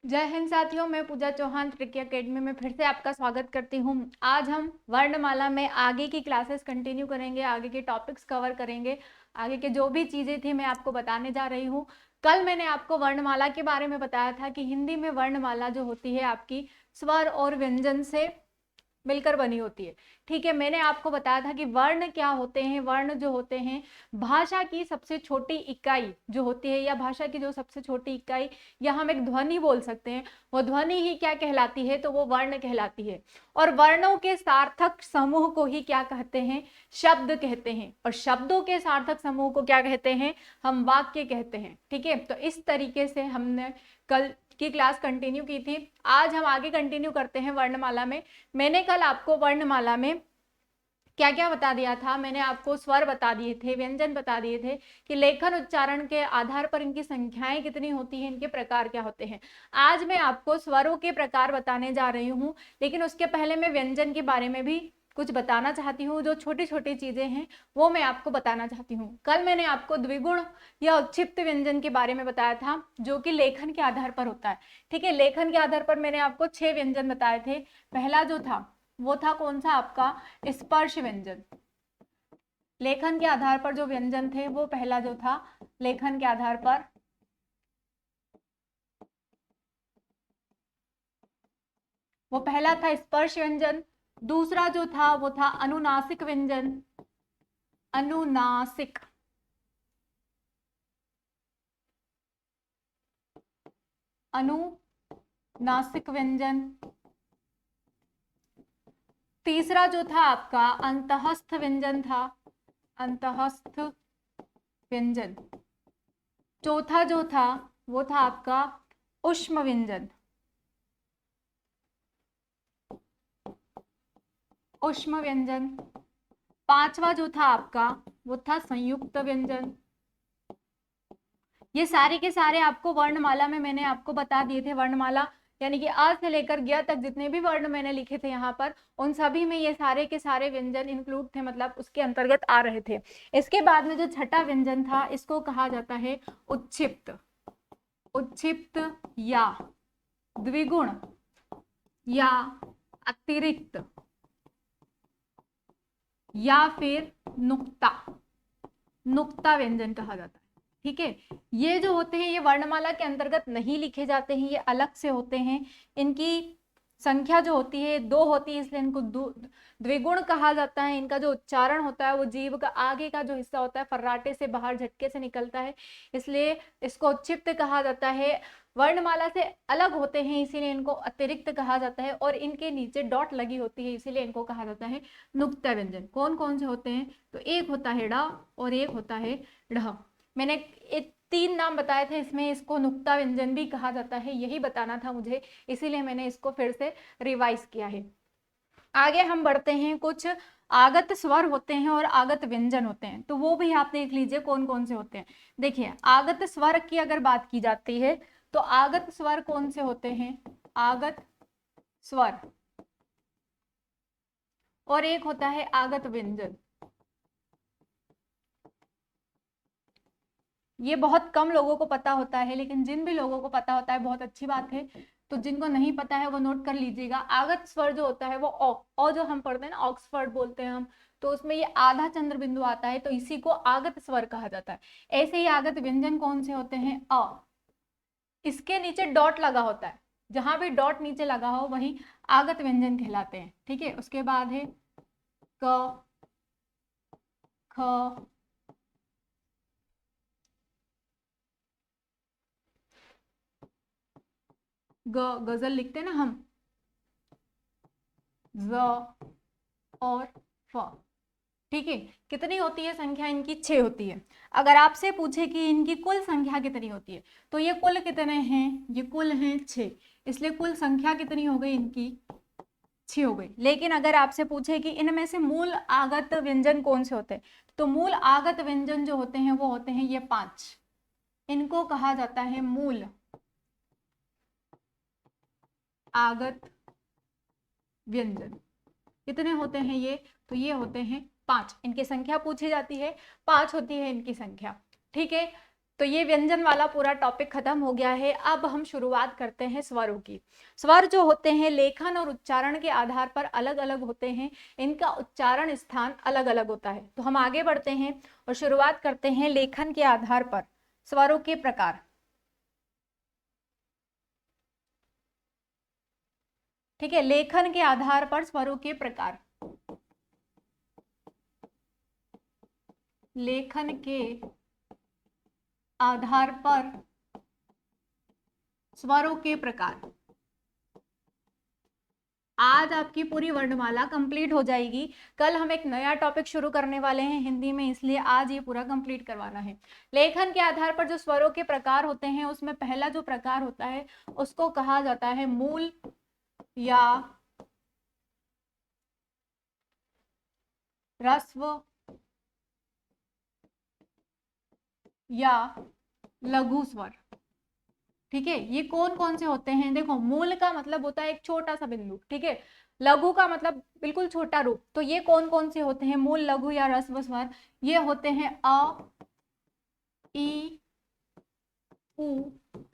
जय हिंद साथियों, मैं पूजा चौहान ट्रिकी एकेडमी में फिर से आपका स्वागत करती हूँ। आज हम वर्णमाला में आगे की क्लासेस कंटिन्यू करेंगे, आगे के टॉपिक्स कवर करेंगे। आगे के जो भी चीज़ें थी मैं आपको बताने जा रही हूँ। कल मैंने आपको वर्णमाला के बारे में बताया था कि हिंदी में वर्णमाला जो होती है आपकी स्वर और व्यंजन से मिलकर बनी होती है। ठीक है, मैंने आपको बताया था कि वर्ण क्या होते हैं। वर्ण जो होते हैं भाषा की सबसे छोटी इकाई जो होती है, या भाषा की जो सबसे छोटी इकाई, या हम एक ध्वनि बोल सकते हैं, वो ध्वनि ही क्या कहलाती है, तो वो वर्ण कहलाती है। और वर्णों के सार्थक समूह को ही क्या कहते हैं, शब्द कहते हैं। और शब्दों के सार्थक समूह को क्या कहते हैं, हम वाक्य कहते हैं। ठीक है, तो इस तरीके से हमने कल की क्लास कंटिन्यू की थी। आज हम आगे कंटिन्यू करते हैं वर्णमाला में। मैंने कल आपको वर्णमाला में क्या क्या बता दिया था। मैंने आपको स्वर बता दिए थे, व्यंजन बता दिए थे कि लेखन उच्चारण के आधार पर इनकी संख्याएं कितनी होती हैं, इनके प्रकार क्या होते हैं। आज मैं आपको स्वरों के प्रकार बताने जा रही हूँ, लेकिन उसके पहले मैं व्यंजन के बारे में भी कुछ बताना चाहती हूँ। जो छोटी छोटी चीजें हैं वो मैं आपको बताना चाहती हूँ। कल मैंने आपको द्विगुण या उक्षिप्त व्यंजन के बारे में बताया था, जो कि लेखन के आधार पर होता है। ठीक है, लेखन के आधार पर मैंने आपको 6 व्यंजन बताए थे। पहला जो था वो था कौन सा, आपका स्पर्श व्यंजन। लेखन के आधार पर जो व्यंजन थे वो पहला जो था लेखन के आधार पर वो पहला था स्पर्श व्यंजन। दूसरा जो था वो था अनुनासिक व्यंजन। अनुनासिक अनुनासिक व्यंजन। तीसरा जो था आपका अंतःस्थ व्यंजन था, अंतःस्थ व्यंजन। चौथा जो था वो था आपका ऊष्म व्यंजन, ऊष्म व्यंजन। पांचवा जो था आपका वो था संयुक्त व्यंजन। ये सारे के सारे आपको वर्णमाला में मैंने आपको बता दिए थे। वर्णमाला यानी कि आ से लेकर ग तक जितने भी वर्ण मैंने लिखे थे यहाँ पर, उन सभी में ये सारे के सारे व्यंजन इंक्लूड थे, मतलब उसके अंतर्गत आ रहे थे। इसके बाद में जो छठा व्यंजन था इसको कहा जाता है उच्छिप्त। उच्छिप्त या द्विगुण या अतिरिक्त या फिर नुक्ता, नुक्ता व्यंजन कहा जाता है। ठीक है, ये जो होते हैं ये वर्णमाला के अंतर्गत नहीं लिखे जाते हैं, ये अलग से होते हैं। इनकी संख्या जो होती है 2 होती है, इसलिए इनको द्विगुण कहा जाता है। इनका जो उच्चारण होता है वो जीभ का आगे का जो हिस्सा होता है फर्राटे से बाहर झटके से निकलता है, इसलिए इसको उच्छिप्त कहा जाता है। वर्णमाला से अलग होते हैं इसीलिए इनको अतिरिक्त कहा जाता है, और इनके नीचे डॉट लगी होती है इसीलिए इनको कहा जाता है नुक्ता व्यंजन। कौन कौन से होते हैं, तो एक होता है ड़ और एक होता है ढ। मैंने 3 नाम बताए थे, इसमें इसको नुक्ता व्यंजन भी कहा जाता है, यही बताना था मुझे, इसीलिए मैंने इसको फिर से रिवाइज किया है। आगे हम बढ़ते हैं। कुछ आगत स्वर होते हैं और आगत व्यंजन होते हैं, तो वो भी आप देख लीजिए कौन कौन से होते हैं। देखिए, आगत स्वर की अगर बात की जाती है तो आगत स्वर कौन से होते हैं, आगत स्वर, और एक होता है आगत व्यंजन। ये बहुत कम लोगों को पता होता है, लेकिन जिन भी लोगों को पता होता है बहुत अच्छी बात है, तो जिनको नहीं पता है वो नोट कर लीजिएगा। आगत स्वर जो होता है वो और जो हम पढ़ते हैं ना ऑक्सफोर्ड बोलते हैं हम, तो उसमें ये आधा चंद्र बिंदु आता है, तो इसी को आगत स्वर कहा जाता है। ऐसे ही आगत व्यंजन कौन से होते हैं, इसके नीचे डॉट लगा होता है, जहां भी डॉट नीचे लगा हो वही आगत व्यंजन कहलाते हैं। ठीक है, उसके बाद है क, ख, गजल लिखते हैं ना हम, ज और फ। ठीक है, कितनी होती है संख्या इनकी, 6 होती है। अगर आपसे पूछे कि इनकी कुल संख्या कितनी होती है, तो ये कुल कितने हैं, ये कुल हैं 6, इसलिए कुल संख्या कितनी हो गई इनकी, 6 हो गई। लेकिन अगर आपसे पूछे कि इनमें से मूल आगत व्यंजन कौन से होते हैं, तो मूल आगत व्यंजन जो होते हैं वो होते हैं ये 5। इनको कहा जाता है मूल आगत व्यंजन। कितने होते हैं ये, तो ये होते हैं 5। इनकी संख्या पूछी जाती है, 5 होती है इनकी संख्या। ठीक है, तो ये व्यंजन वाला पूरा टॉपिक खत्म हो गया है। अब हम शुरुआत करते हैं स्वरों की। स्वर जो होते हैं लेखन और उच्चारण के आधार पर अलग अलग होते हैं, इनका उच्चारण स्थान अलग अलग होता है। तो हम आगे बढ़ते हैं और शुरुआत करते हैं लेखन के आधार पर स्वरों के प्रकार। ठीक है, लेखन के आधार पर स्वरों के प्रकार। लेखन के आधार पर स्वरों के प्रकार। आज आपकी पूरी वर्णमाला कंप्लीट हो जाएगी। कल हम एक नया टॉपिक शुरू करने वाले हैं हिंदी में, इसलिए आज ये पूरा कंप्लीट करवाना है। लेखन के आधार पर जो स्वरों के प्रकार होते हैं उसमें पहला जो प्रकार होता है उसको कहा जाता है मूल या ह्रस्व या लघु स्वर। ठीक है, ये कौन कौन से होते हैं? देखो, मूल का मतलब होता है एक छोटा सा बिंदु। ठीक है, लघु का मतलब बिल्कुल छोटा रूप। तो ये कौन कौन से होते हैं मूल, लघु या ह्रस्व स्वर? ये होते हैं अ, ई, उ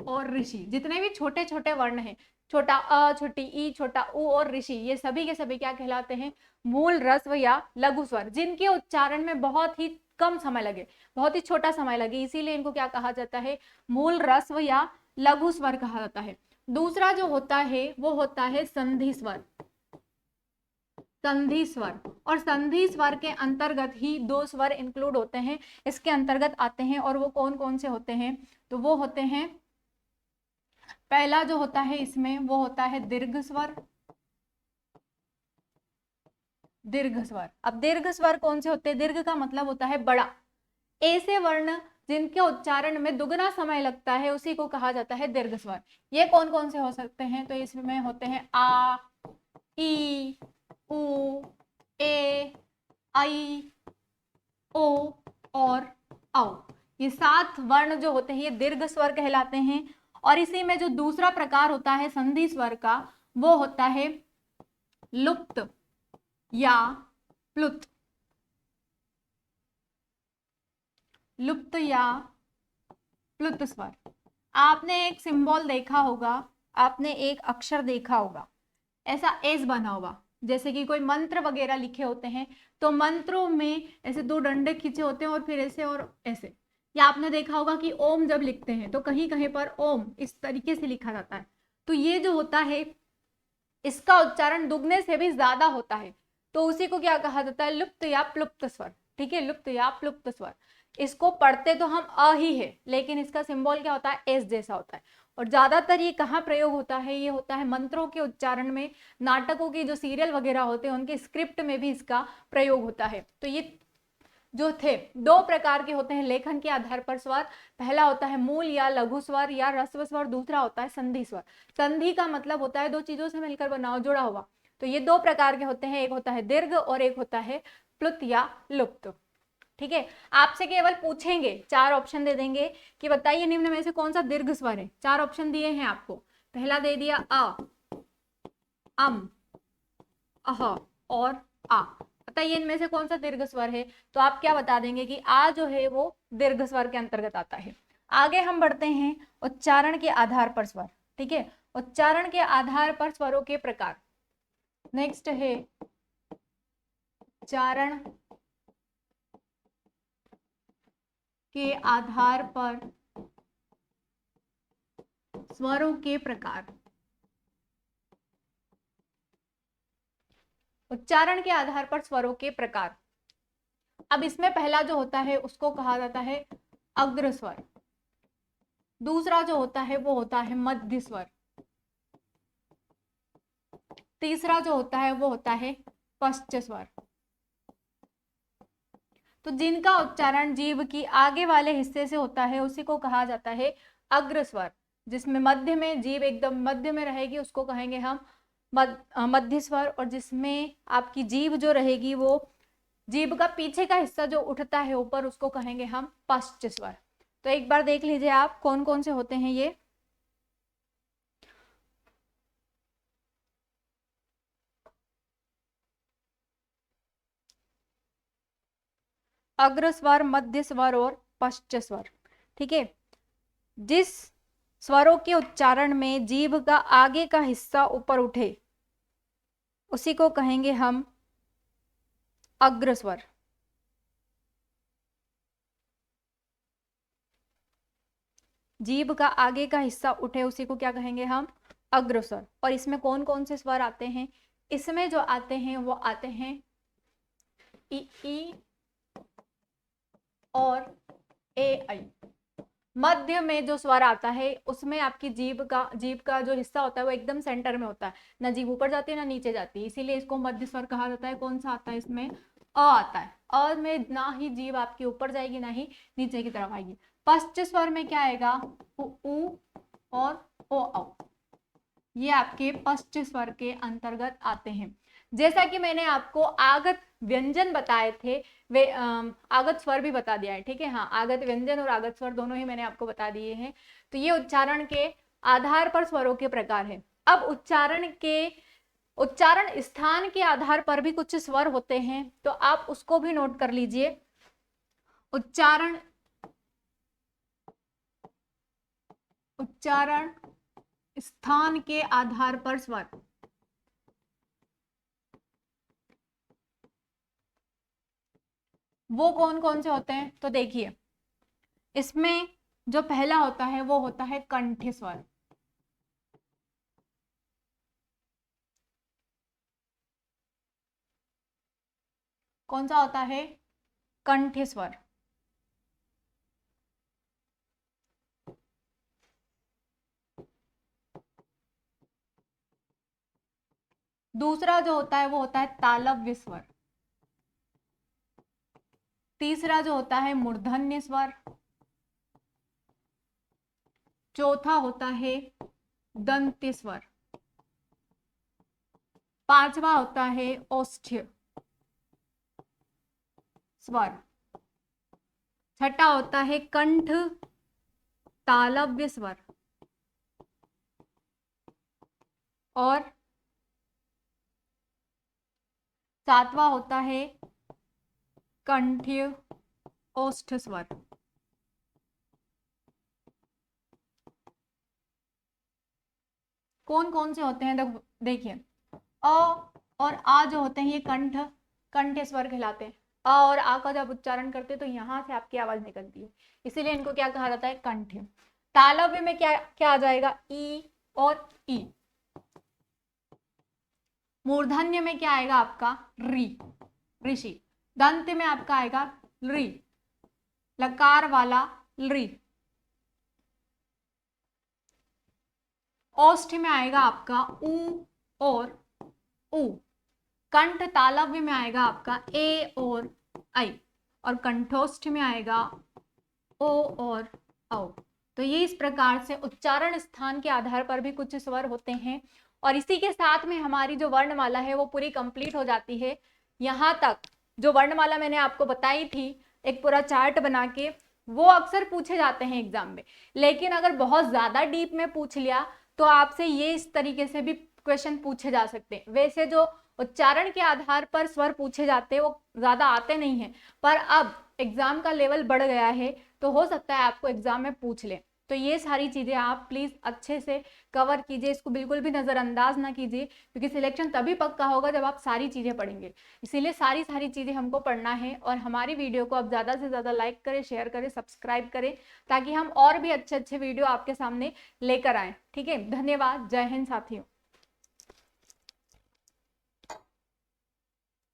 और ऋषि। जितने भी छोटे छोटे वर्ण हैं, छोटा अ, छोटी ई, छोटा उ और ऋषि, ये सभी के सभी क्या कहलाते हैं? मूल, ह्रस्व या लघु स्वर, जिनके उच्चारण में बहुत ही कम समय लगे, बहुत ही छोटा समय लगे, इसीलिए इनको क्या कहा जाता है? मूल, ह्रस्व या लघु स्वर कहा जाता है। दूसरा जो होता है वो होता है संधि स्वर। संधि स्वर, और संधि स्वर के अंतर्गत ही दो स्वर इंक्लूड होते हैं, इसके अंतर्गत आते हैं। और वो कौन कौन से होते हैं? तो वो होते हैं, पहला जो होता है इसमें वो होता है दीर्घ स्वर। दीर्घ स्वर, अब दीर्घ स्वर कौन से होते हैं? दीर्घ का मतलब होता है बड़ा। ऐसे वर्ण जिनके उच्चारण में दुगना समय लगता है उसी को कहा जाता है दीर्घ स्वर। ये कौन कौन से हो सकते हैं? तो इसमें होते हैं आ, ई, उ, ए, आई, ओ और औ। ये 7 वर्ण जो होते हैं ये दीर्घ स्वर कहलाते हैं। और इसी में जो दूसरा प्रकार होता है संधि स्वर का, वो होता है लुप्त या प्लुत। लुप्त या प्लुत स्वर। आपने एक सिंबल देखा होगा, आपने एक अक्षर देखा होगा, ऐसा एस बना होगा, जैसे कि कोई मंत्र वगैरह लिखे होते हैं, तो मंत्रों में ऐसे 2 डंडे खींचे होते हैं और फिर ऐसे और ऐसे। या आपने देखा होगा कि ओम जब लिखते हैं तो कहीं कहीं पर ओम इस तरीके से लिखा जाता है। तो ये जो होता है इसका उच्चारण दुगने से भी ज्यादा होता है, तो उसी को क्या कहा जाता है? लुप्त या प्लुप्त स्वर। ठीक है, लुप्त या प्लुप्त स्वर। इसको पढ़ते तो हम अ ही है, लेकिन इसका सिंबल क्या होता है? एस जैसा होता है। और ज्यादातर ये कहाँ प्रयोग होता है? ये होता है मंत्रों के उच्चारण में, नाटकों के जो सीरियल वगैरह होते हैं उनके स्क्रिप्ट में भी इसका प्रयोग होता है। तो ये जो थे 2 प्रकार के होते हैं लेखन के आधार पर स्वर। पहला होता है मूल या लघु स्वर या ह्रस्व स्वर, दूसरा होता है संधि स्वर। संधि का मतलब होता है 2 चीजों से मिलकर बना, जुड़ा हुआ। तो ये 2 प्रकार के होते हैं, एक होता है दीर्घ और एक होता है प्लुत या लुप्त। ठीक है, आपसे केवल पूछेंगे, 4 ऑप्शन दे देंगे कि बताइए निम्न में से कौन सा दीर्घ स्वर है। 4 ऑप्शन दिए हैं आपको। पहला दे दिया अ, अम, अह और आ। बताइए इनमें से कौन सा दीर्घ स्वर है? तो आप क्या बता देंगे कि आ जो है वो दीर्घ स्वर के अंतर्गत आता है। आगे हम बढ़ते हैं उच्चारण के आधार पर स्वर। ठीक है, उच्चारण के आधार पर स्वरों के प्रकार। नेक्स्ट है उच्चारण के आधार पर स्वरों के प्रकार। उच्चारण के आधार पर स्वरों के प्रकार। अब इसमें पहला जो होता है उसको कहा जाता है अग्र स्वर। दूसरा जो होता है वो होता है मध्य स्वर। तीसरा जो होता है वो होता है पश्च स्वर। तो जिनका उच्चारण जीभ की आगे वाले हिस्से से होता है उसी को कहा जाता है अग्र स्वर। जिसमें मध्य में जीभ एकदम मध्य में रहेगी उसको कहेंगे हम मध्य स्वर। और जिसमें आपकी जीभ जो रहेगी वो जीभ का पीछे का हिस्सा जो उठता है ऊपर उसको कहेंगे हम पश्च स्वर। तो एक बार देख लीजिए आप कौन कौन से होते हैं ये। अग्र स्वर, मध्य स्वर और पश्च स्वर। ठीक है। जिस स्वरों के उच्चारण में जीभ का आगे का हिस्सा ऊपर उठे उसी को कहेंगे हम अग्रस्वर। जीभ का आगे का हिस्सा उठे उसी को क्या कहेंगे हम? अग्रस्वर। और इसमें कौन कौन से स्वर आते हैं? इसमें जो आते हैं वो आते हैं ई और ए आई। मध्य में जो स्वर आता है उसमें आपकी जीभ का जो हिस्सा होता है वो एकदम सेंटर में होता है, ना जीभ ऊपर जाती है ना नीचे जाती है, इसीलिए इसको मध्य स्वर कहा जाता है। कौन सा आता है इसमें? अ आता है। अ में ना ही जीभ आपकी ऊपर जाएगी ना ही नीचे की तरफ आएगी। पश्च स्वर में क्या आएगा? उ और ओ औ। ये आपके पश्च स्वर के अंतर्गत आते हैं। जैसा कि मैंने आपको आगत व्यंजन बताए थे, वे आगत स्वर भी बता दिया है, ठीक है। हाँ, आगत व्यंजन और आगत स्वर दोनों ही मैंने आपको बता दिए हैं। तो ये उच्चारण के आधार पर स्वरों के प्रकार है। अब उच्चारण स्थान के आधार पर भी कुछ स्वर होते हैं, तो आप उसको भी नोट कर लीजिए। उच्चारण स्थान के आधार पर स्वर। वो कौन कौन से होते हैं? तो देखिए, इसमें जो पहला होता है वो होता है कंठ स्वर। कौन सा होता है? कंठ स्वर। दूसरा जो होता है वो होता है तालव्य स्वर। तीसरा जो होता है मूर्धन्य स्वर। चौथा होता है दंत्य स्वर। पांचवा होता है औष्ठ्य स्वर। छठा होता है कंठ तालव्य स्वर। और सातवां होता है कंठ्य ओष्ठ स्वर। कौन कौन से होते हैं? देखिए, अ और आ जो होते हैं ये कंठ स्वर कहलाते हैं। अ और आ का जब उच्चारण करते हैं तो यहां से आपकी आवाज निकलती है, इसीलिए इनको क्या कहा जाता है? कंठ। तालव्य में क्या क्या आ जाएगा? ई और ई। मूर्धन्य में क्या आएगा आपका? री, ऋषि। दंत में आपका आएगा री, लकार वाला री। ओष्ठ में आएगा आपका उ और उ। कंठ तालव्य में आएगा आपका ए और आई। और कंठोष्ठ में आएगा ओ और औ। तो ये इस प्रकार से उच्चारण स्थान के आधार पर भी कुछ स्वर होते हैं। और इसी के साथ में हमारी जो वर्णमाला है वो पूरी कंप्लीट हो जाती है। यहाँ तक जो वर्णमाला मैंने आपको बताई थी एक पूरा चार्ट बना के, वो अक्सर पूछे जाते हैं एग्जाम में। लेकिन अगर बहुत ज्यादा डीप में पूछ लिया तो आपसे ये इस तरीके से भी क्वेश्चन पूछे जा सकते हैं। वैसे जो उच्चारण के आधार पर स्वर पूछे जाते हैं वो ज्यादा आते नहीं हैं, पर अब एग्जाम का लेवल बढ़ गया है तो हो सकता है आपको एग्जाम में पूछ ले। तो ये सारी चीजें आप प्लीज अच्छे से कवर कीजिए, इसको बिल्कुल भी नजरअंदाज ना कीजिए, क्योंकि सिलेक्शन तभी पक्का होगा जब आप सारी चीजें पढ़ेंगे। इसीलिए सारी चीजें हमको पढ़ना है। और हमारी वीडियो को आप ज्यादा से ज्यादा लाइक करें, शेयर करें, सब्सक्राइब करें, ताकि हम और भी अच्छे अच्छे वीडियो आपके सामने लेकर आए। ठीक है, धन्यवाद। जय हिंद साथियों।